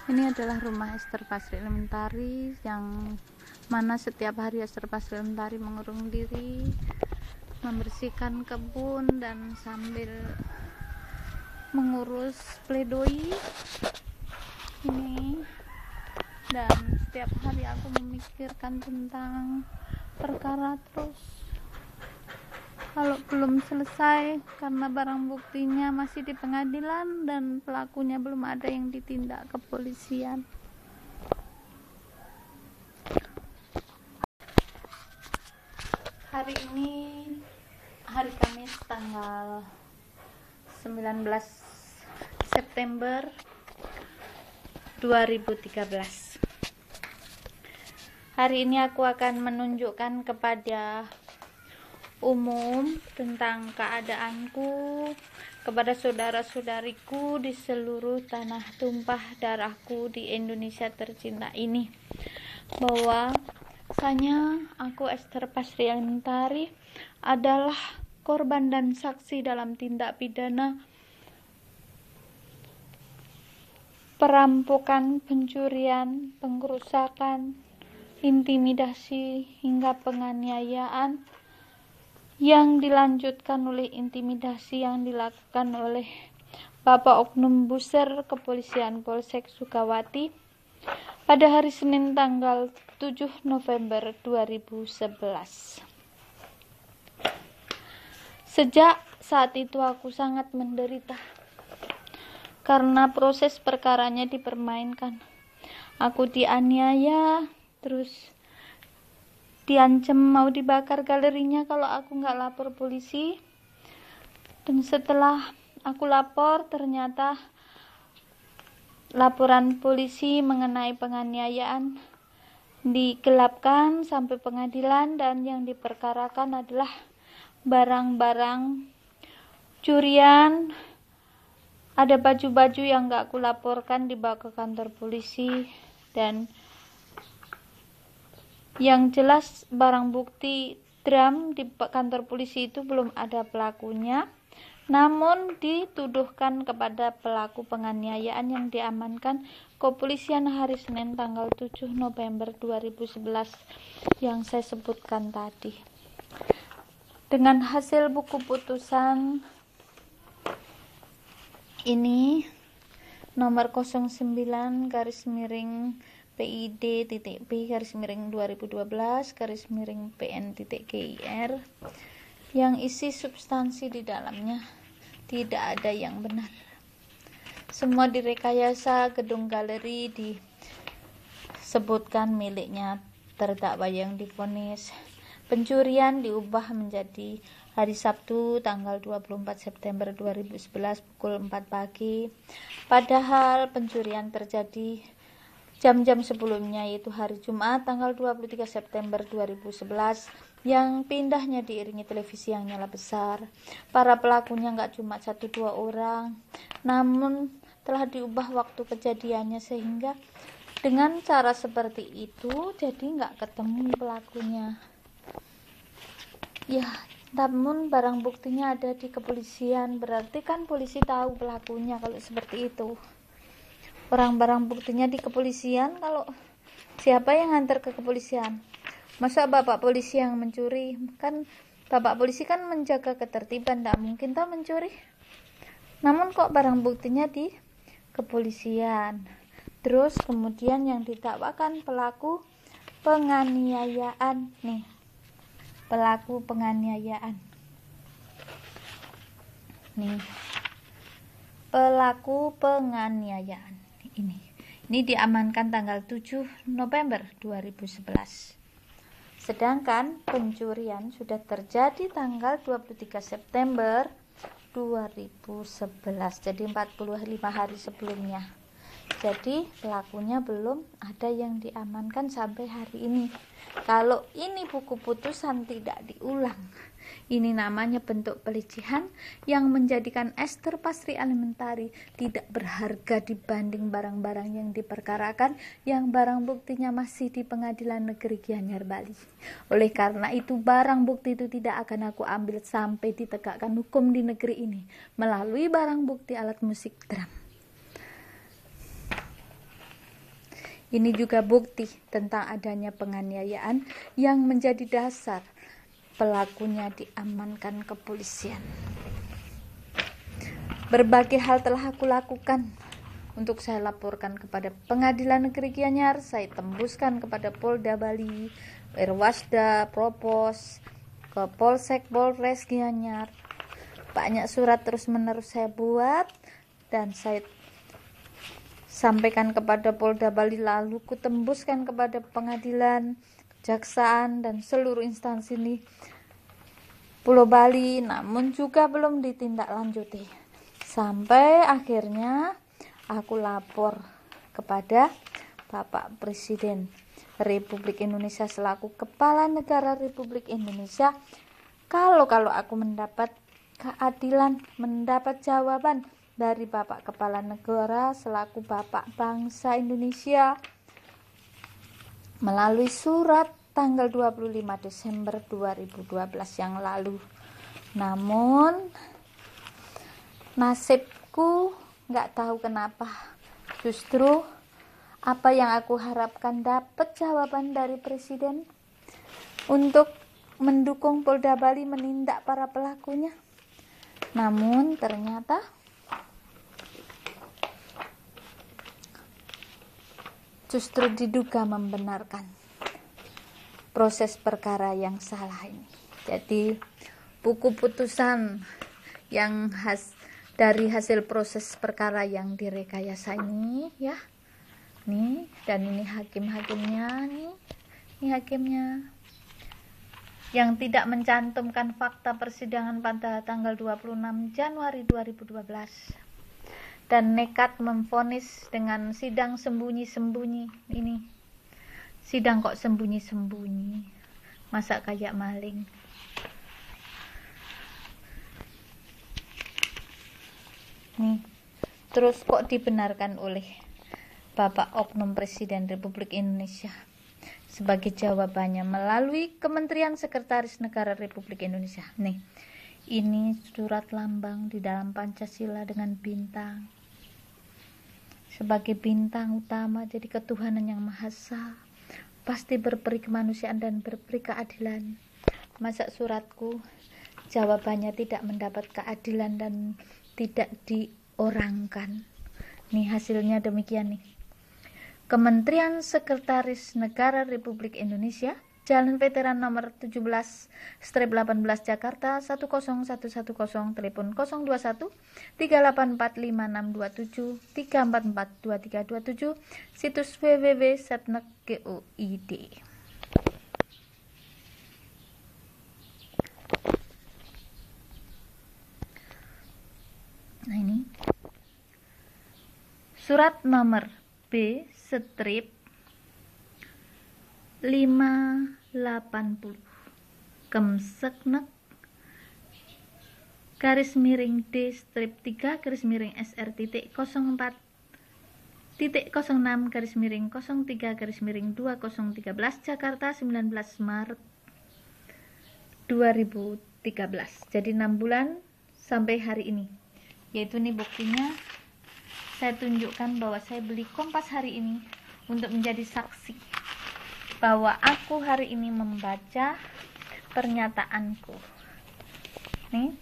Ini adalah rumah Ester Pasri Elementari, yang mana setiap hari Ester Pasri Elementari mengurung diri, membersihkan kebun dan sambil mengurus pledoi ini. Dan setiap hari aku memikirkan tentang perkara terus. Kalau belum selesai karena barang buktinya masih di pengadilan dan pelakunya belum ada yang ditindak kepolisian. Hari ini hari Kamis tanggal 19 September 2013. Hari ini aku akan menunjukkan kepada umum tentang keadaanku kepada saudara-saudariku di seluruh tanah tumpah darahku di Indonesia tercinta ini, bahwa aku Ester Pasri Elementari adalah korban dan saksi dalam tindak pidana perampokan, pencurian, pengrusakan, intimidasi hingga penganiayaan yang dilanjutkan oleh intimidasi yang dilakukan oleh Bapak Oknum Buser Kepolisian Polsek Sukawati pada hari Senin tanggal 7 November 2011. Sejak saat itu aku sangat menderita karena proses perkaranya dipermainkan. Aku dianiaya, terus diancam mau dibakar galerinya kalau aku nggak lapor polisi. Dan setelah aku lapor, ternyata laporan polisi mengenai penganiayaan digelapkan sampai pengadilan, dan yang diperkarakan adalah barang-barang curian. Ada baju-baju yang nggak aku laporkan dibawa ke kantor polisi, dan yang jelas barang bukti drum di kantor polisi itu belum ada pelakunya, namun dituduhkan kepada pelaku penganiayaan yang diamankan kepolisian hari Senin tanggal 7 November 2011 yang saya sebutkan tadi. Dengan hasil buku putusan ini nomor 09-PID.B/2012-PN.GIR yang isi substansi di dalamnya tidak ada yang benar. Semua direkayasa. Gedung galeri disebutkan miliknya terdakwa yang divonis. Pencurian diubah menjadi hari Sabtu tanggal 24 September 2011 pukul 4 pagi. Padahal pencurian terjadi jam-jam sebelumnya, yaitu hari Jumat tanggal 23 September 2011 yang pindahnya diiringi televisi yang nyala besar. Para pelakunya nggak cuma 1-2 orang, namun telah diubah waktu kejadiannya sehingga dengan cara seperti itu jadi nggak ketemu pelakunya. Ya, namun barang buktinya ada di kepolisian, berarti kan polisi tahu pelakunya kalau seperti itu. Barang buktinya di kepolisian, kalau siapa yang nganter ke kepolisian? Masa bapak polisi yang mencuri? Kan bapak polisi kan menjaga ketertiban, tidak mungkin toh mencuri. Namun kok barang buktinya di kepolisian. Terus kemudian yang didakwakan pelaku penganiayaan nih. Pelaku penganiayaan. Nih. Pelaku penganiayaan. Ini diamankan tanggal 7 November 2011. Sedangkan pencurian sudah terjadi tanggal 23 September 2011. Jadi 45 hari sebelumnya. Jadi pelakunya belum ada yang diamankan sampai hari ini. Kalau ini buku putusan tidak diulang, ini namanya bentuk pelecehan yang menjadikan Ester Pasri Elementari tidak berharga dibanding barang-barang yang diperkarakan, yang barang buktinya masih di Pengadilan Negeri Gianyar, Bali. Oleh karena itu barang bukti itu tidak akan aku ambil sampai ditegakkan hukum di negeri ini melalui barang bukti alat musik drum. Ini juga bukti tentang adanya penganiayaan yang menjadi dasar pelakunya diamankan kepolisian. Berbagai hal telah aku lakukan untuk saya laporkan kepada Pengadilan Negeri Gianyar, saya tembuskan kepada Polda Bali, Irwasda, Propos, ke Polsek Polres Gianyar. Banyak surat terus-menerus saya buat dan saya sampaikan kepada Polda Bali, lalu kutembuskan kepada pengadilan, kejaksaan, dan seluruh instansi di Pulau Bali, namun juga belum ditindaklanjuti. Sampai akhirnya aku lapor kepada Bapak Presiden Republik Indonesia selaku Kepala Negara Republik Indonesia, kalau aku mendapat keadilan, mendapat jawaban dari Bapak Kepala Negara selaku Bapak Bangsa Indonesia melalui surat tanggal 25 Desember 2012 yang lalu. Namun nasibku nggak tahu kenapa, justru apa yang aku harapkan dapat jawaban dari Presiden untuk mendukung Polda Bali menindak para pelakunya, namun ternyata justru diduga membenarkan proses perkara yang salah ini. Jadi buku putusan yang dari hasil proses perkara yang direkayasa ini ya, nih, dan ini hakim-hakimnya nih, ini hakimnya yang tidak mencantumkan fakta persidangan pada tanggal 26 Januari 2012 dan nekat memvonis dengan sidang sembunyi-sembunyi. Ini sidang kok sembunyi-sembunyi, masa kayak maling. Nih, terus kok dibenarkan oleh Bapak Oknum Presiden Republik Indonesia. Sebagai jawabannya melalui Kementerian Sekretaris Negara Republik Indonesia. Nih, ini surat lambang di dalam Pancasila dengan bintang. Sebagai bintang utama, jadi ketuhanan yang Maha Esa, pasti berperi kemanusiaan dan berperi keadilan. Masa suratku jawabannya tidak mendapat keadilan dan tidak diorangkan. Nih hasilnya demikian nih. Kementerian Sekretaris Negara Republik Indonesia, Jalan Veteran nomor 17/18 Jakarta 10110, telepon 021 3845627 3442327, situs www.setnek.go.id. Nah ini surat nomor B strip 580 Kemseknek /D strip 3 /SR.04.06 /03/2013 Jakarta 19 Maret 2013. Jadi 6 bulan sampai hari ini. Yaitu nih buktinya, saya tunjukkan bahwa saya beli Kompas hari ini untuk menjadi saksi bahwa aku hari ini membaca pernyataanku. Nih,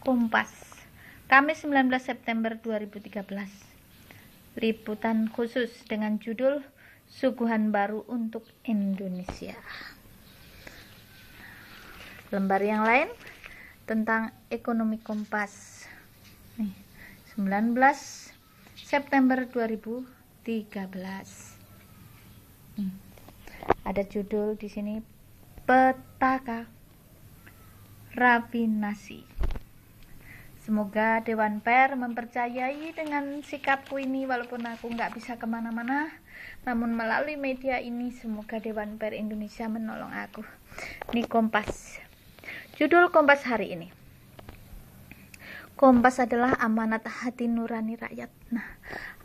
Kompas, Kamis 19 September 2013. Liputan khusus dengan judul Suguhan Baru untuk Indonesia. Lembar yang lain tentang ekonomi Kompas. Nih, 19 September 2013. Ada judul di sini, Petaka Rafinasi. Semoga Dewan Per mempercayai dengan sikapku ini, walaupun aku nggak bisa kemana-mana, namun melalui media ini semoga Dewan Per Indonesia menolong aku. Ini Kompas. Judul Kompas hari ini, Kompas adalah amanat hati nurani rakyat. Nah,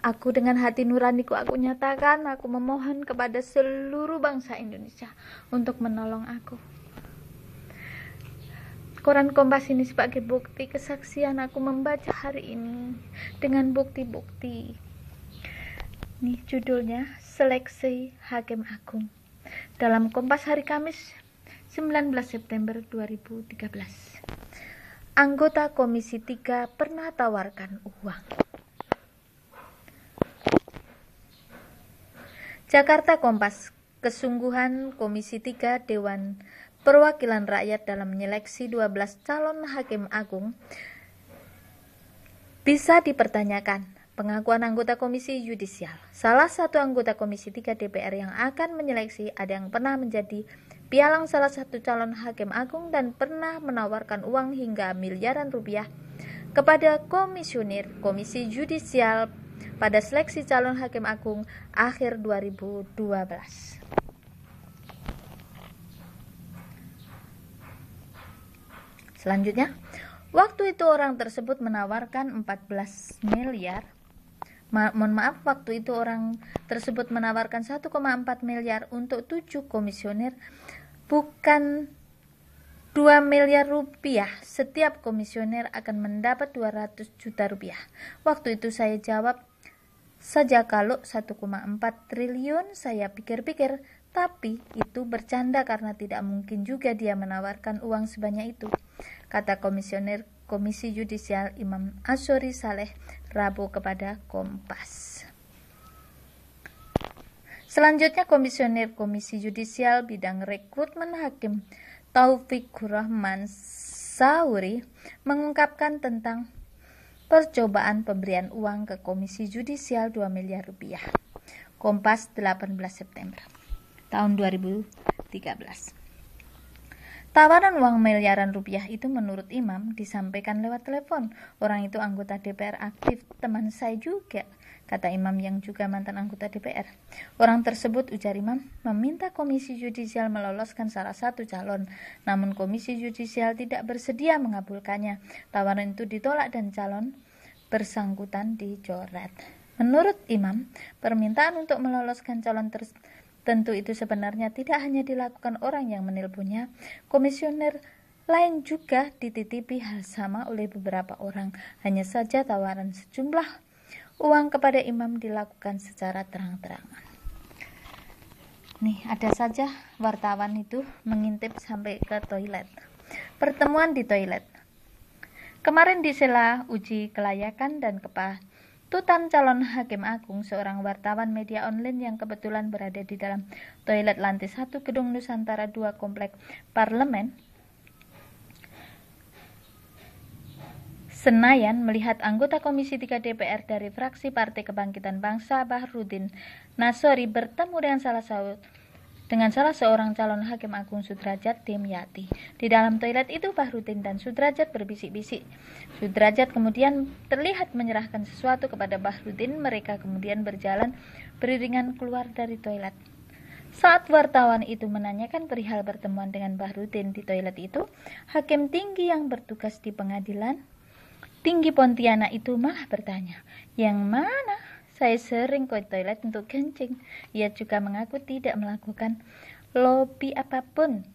aku dengan hati nuraniku aku nyatakan, aku memohon kepada seluruh bangsa Indonesia untuk menolong aku. Koran Kompas ini sebagai bukti kesaksian aku membaca hari ini dengan bukti-bukti Nih judulnya, Seleksi Hakim Agung. Dalam Kompas hari Kamis 19 September 2013. Anggota Komisi 3 pernah tawarkan uang. Jakarta Kompas. Kesungguhan Komisi 3 Dewan Perwakilan Rakyat dalam menyeleksi 12 calon Hakim Agung bisa dipertanyakan. Pengakuan anggota Komisi Yudisial. Salah satu anggota Komisi 3 DPR yang akan menyeleksi ada yang pernah menjadi pialang salah satu calon Hakim Agung dan pernah menawarkan uang hingga miliaran rupiah kepada komisioner Komisi Yudisial pada seleksi calon Hakim Agung akhir 2012. Selanjutnya, waktu itu orang tersebut menawarkan 14 miliar. Waktu itu orang tersebut menawarkan 1,4 miliar untuk 7 komisioner, bukan 2 miliar rupiah. Setiap komisioner akan mendapat 200 juta rupiah. Waktu itu saya jawab saja kalau 1,4 triliun. Saya pikir-pikir, tapi itu bercanda karena tidak mungkin juga dia menawarkan uang sebanyak itu, kata komisioner Komisi Yudisial Imam Ashori Saleh Rabu kepada Kompas. Selanjutnya, komisioner Komisi Yudisial bidang rekrutmen Hakim Taufikur Rahman Sauri mengungkapkan tentang percobaan pemberian uang ke Komisi Yudisial 2 miliar rupiah. Kompas 18 September tahun 2013. Tawaran uang miliaran rupiah itu menurut Imam disampaikan lewat telepon. Orang itu anggota DPR aktif, teman saya juga, kata Imam yang juga mantan anggota DPR. Orang tersebut, ujar Imam, meminta Komisi Yudisial meloloskan salah satu calon, namun Komisi Yudisial tidak bersedia mengabulkannya. Tawaran itu ditolak dan calon bersangkutan dicoret. Menurut Imam, permintaan untuk meloloskan calon tentu itu sebenarnya tidak hanya dilakukan orang yang menelponnya. Komisioner lain juga dititipi hal sama oleh beberapa orang. Hanya saja tawaran sejumlah uang kepada Imam dilakukan secara terang-terangan. Nih, ada saja wartawan itu mengintip sampai ke toilet. Pertemuan di toilet. Kemarin di sela uji kelayakan dan kepatutan calon Hakim Agung, seorang wartawan media online yang kebetulan berada di dalam toilet lantai 1 Gedung Nusantara 2 Komplek Parlemen Senayan melihat anggota Komisi 3 DPR dari fraksi Partai Kebangkitan Bangsa Bahrudin Nasori bertemu dengan salah seorang calon Hakim Agung, Sudrajat Dimyati. Di dalam toilet itu Bahrudin dan Sudrajat berbisik-bisik. Sudrajat kemudian terlihat menyerahkan sesuatu kepada Bahrudin. Mereka kemudian berjalan beriringan keluar dari toilet. Saat wartawan itu menanyakan perihal pertemuan dengan Bahrudin di toilet itu, hakim tinggi yang bertugas di Pengadilan Tinggi Pontianak itu malah bertanya, "Yang mana? Saya sering ke toilet untuk kencing." Ia juga mengaku tidak melakukan lobi apapun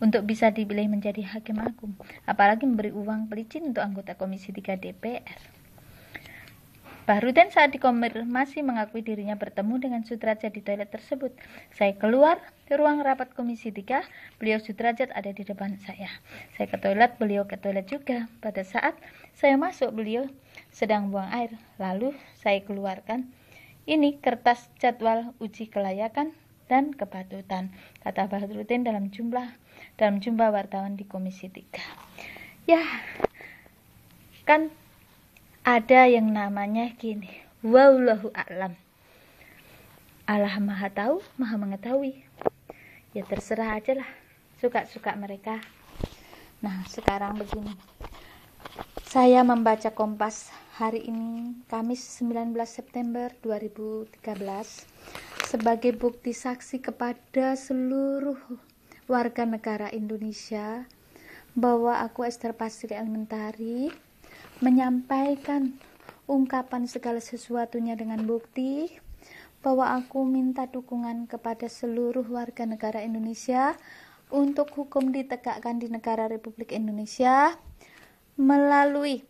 untuk bisa dipilih menjadi Hakim Agung, apalagi memberi uang pelicin untuk anggota Komisi 3 DPR. Bahrudin saat dikonfirmasi mengakui dirinya bertemu dengan Sudrajat di toilet tersebut. "Saya keluar ke ruang rapat Komisi 3, beliau Sudrajat ada di depan saya. Saya ke toilet, beliau ke toilet juga. Pada saat saya masuk, beliau sedang buang air. Lalu saya keluarkan ini kertas jadwal uji kelayakan dan kepatutan," kata Bahrudin dalam jumpa wartawan di Komisi 3. Ya, kan ada yang namanya gini, wallahu a'lam. Allah Maha Tahu, Maha Mengetahui. Ya terserah aja lah, suka-suka mereka. Nah, sekarang begini. Saya membaca Kompas hari ini, Kamis 19 September 2013, sebagai bukti saksi kepada seluruh warga negara Indonesia bahwa aku Esther Pastri Elementari menyampaikan ungkapan segala sesuatunya dengan bukti bahwa aku minta dukungan kepada seluruh warga negara Indonesia untuk hukum ditegakkan di negara Republik Indonesia melalui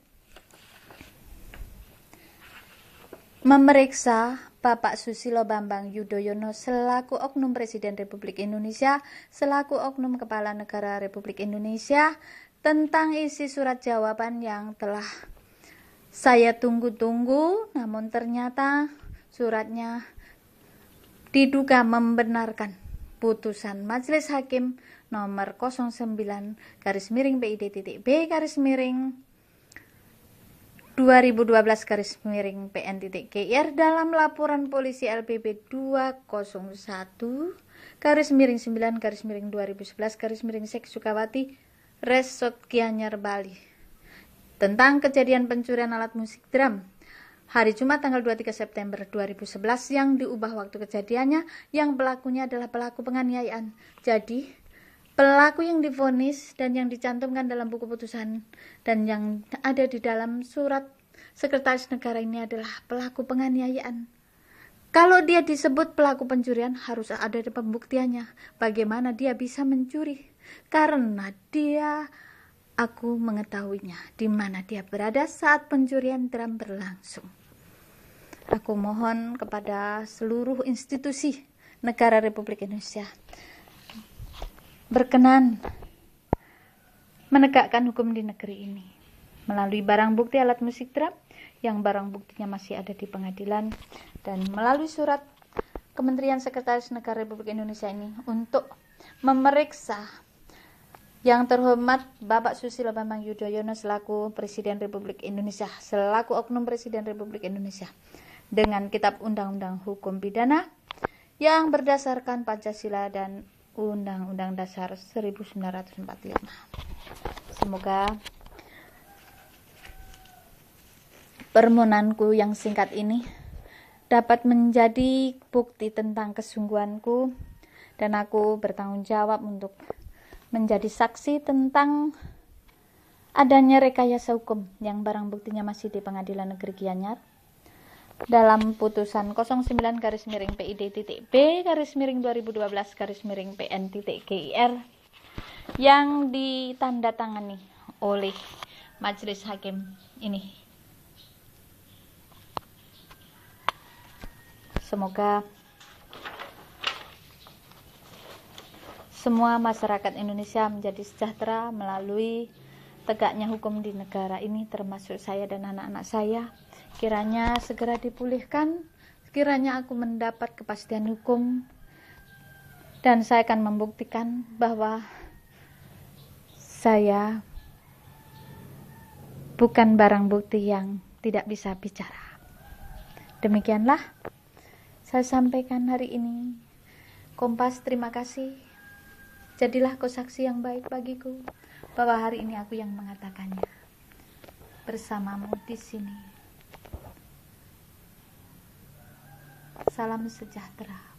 memeriksa Bapak Susilo Bambang Yudhoyono selaku Oknum Presiden Republik Indonesia, selaku Oknum Kepala Negara Republik Indonesia, tentang isi surat jawaban yang telah saya tunggu-tunggu, namun ternyata suratnya diduga membenarkan putusan Majelis Hakim nomor 09/PID-B/2012/PN.GR dalam laporan polisi LPB 201-9/2011 Sukawati Resort Gianyar Bali tentang kejadian pencurian alat musik drum hari Jumat tanggal 23 September 2011 yang diubah waktu kejadiannya, yang pelakunya adalah pelaku penganiayaan. Jadi, pelaku yang divonis dan yang dicantumkan dalam buku putusan dan yang ada di dalam surat Sekretaris Negara ini adalah pelaku penganiayaan. Kalau dia disebut pelaku pencurian, harus ada pembuktiannya. Bagaimana dia bisa mencuri? Karena aku mengetahuinya di mana dia berada saat pencurian drum berlangsung. Aku mohon kepada seluruh institusi negara Republik Indonesia berkenan menegakkan hukum di negeri ini melalui barang bukti alat musik drum yang barang buktinya masih ada di pengadilan, dan melalui surat Kementerian Sekretaris Negara Republik Indonesia ini untuk memeriksa yang terhormat Bapak Susilo Bambang Yudhoyono selaku Presiden Republik Indonesia, selaku Oknum Presiden Republik Indonesia, dengan Kitab Undang-Undang Hukum Pidana yang berdasarkan Pancasila dan Undang-Undang Dasar 1945. Semoga permohonanku yang singkat ini dapat menjadi bukti tentang kesungguhanku, dan aku bertanggung jawab untuk menjadi saksi tentang adanya rekayasa hukum yang barang buktinya masih di Pengadilan Negeri Gianyar dalam putusan 09/PID-B/2012/PN.GR yang ditandatangani oleh Majelis Hakim ini. Semoga semua masyarakat Indonesia menjadi sejahtera melalui tegaknya hukum di negara ini, termasuk saya dan anak-anak saya. Kiranya segera dipulihkan, kiranya aku mendapat kepastian hukum, dan saya akan membuktikan bahwa saya bukan barang bukti yang tidak bisa bicara. Demikianlah saya sampaikan hari ini. Kompas, terima kasih. Jadilah kau saksi yang baik bagiku bahwa hari ini aku yang mengatakannya. Bersamamu di sini. Salam sejahtera.